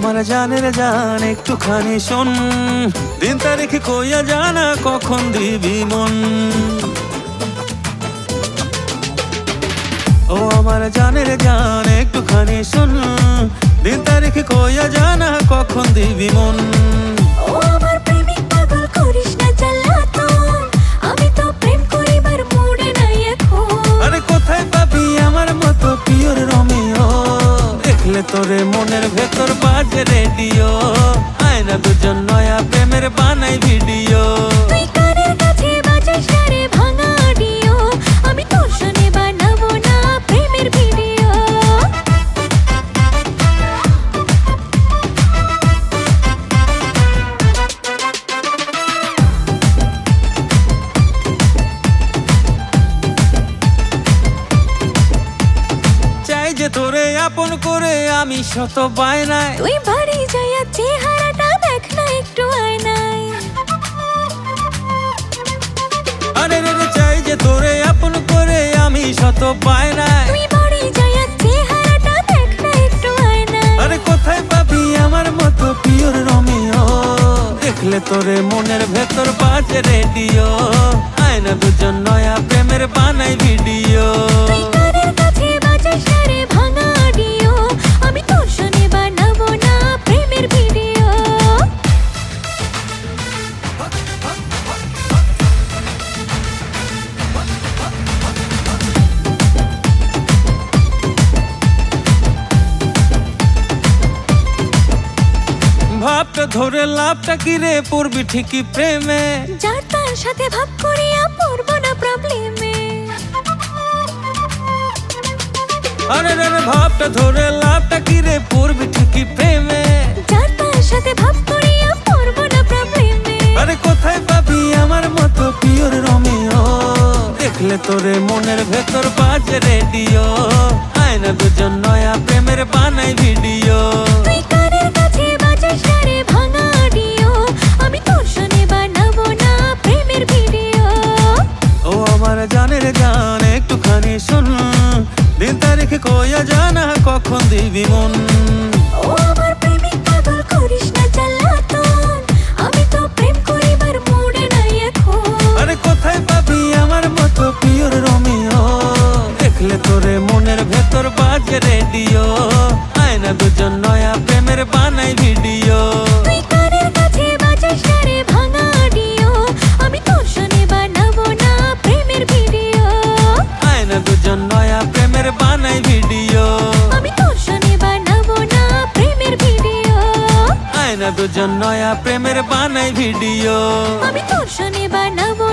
আমার জানের জান একটুখানি শোন, দিন তারিখ কইয়া জানা কখন দিবি মন। ও আমার জানের জান একটুখানি শোন, দিন তারিখ কইয়া জানা কখন দিবি মন। ও আমার প্রেমিক পাগল করিস না জ্বালাতন, আমি তো প্রেম করিবার মুডে নাই এখন। আরে কোথায় পাবি আমার মতো পিওর রোমিও, দেখলে তোরে মনের ভেতর বাজে রেডিও। আয়না দুজন নয়া প্রেমের বানাই ভিডিও। তুই কানের কাছে বাজাস না রে ভাঙা অডিও, আমি তোর সনে বানাবো না প্রেমের ভিডিও। চাই যে তোরে আপন করে আমি শত বায়নায়, তুই বাড়ি যাইয়া চেহারাটা দেখ না একটু আয়নায়। আরে রে রে চাই যে তোরে আপন করে আমি শত বায়নায়। তুই বাড়ি যাইয়া চেহারাটা দেখ না একটু আয়নায়। আরে কোথায় পাবি আমার মতো পিওর রোমিও, দেখলে তোরে মনের ভেতর বাজে রেডিও। আয়না দুজন নয়া প্রেমের বানাই ভিডিও। তুই কানের কাছে বাজাস না রে ভাঙা অডিও, আমি তোর সনে বানাবো না প্রেমের ভিডিও। ভাবটা ধরে লাভটা কি রে পড়বি ঠিকই প্রেমে। যার তার সাথে ভাব করিয়া পড়বো না প্রবলেমে। আরে রে রে ভাবটা ধরে লাভটা কি রে পড়বি ঠিকই প্রেমে। যার তার সাথে ভাব করিয়া পড়বো না প্রবলেমে। আরে কোথায় পাবি আমার মতো পিওর রোমিও, দেখলে তোরে মনের ভেতর বাজে রেডিও। আয়না দুজন নয়া প্রেমের বানাই ভিডিও। তুই কানের কাছে বাজাস না রে ভাঙা অডিও, আমি তোর সনে বানাবো না প্রেমের ভিডিও। ও আমার জানের জান একটুখানি শোন, দিন তারিখ কইয়া জানা কখন দিবি মন। ও আমার প্রেমিক পাগল করিস না জ্বালাতন, আমি তো প্রেম করিবার মুডে নাই এখন। আরে কোথায় পাবি আমার মতো পিওর রোমিও, দেখলে তোরে মনের ভেতর বাজে রেডিও। আয়না দুজন নয়া প্রেমের বানাই ভিডিও। তুই কানের কাছে বাজাস না রে ভাঙা অডিও, আমি তোর সনে বানাবো না প্রেমের ভিডিও। আয়না দুজন নয়া প্রেমের বানাই ভিডিও। আমি তোর সনে বানাবো না প্রেমের ভিডিও। আয়না দুজন নয়া প্রেমের বানাই ভিডিও। আমি তোর সনে বানাবো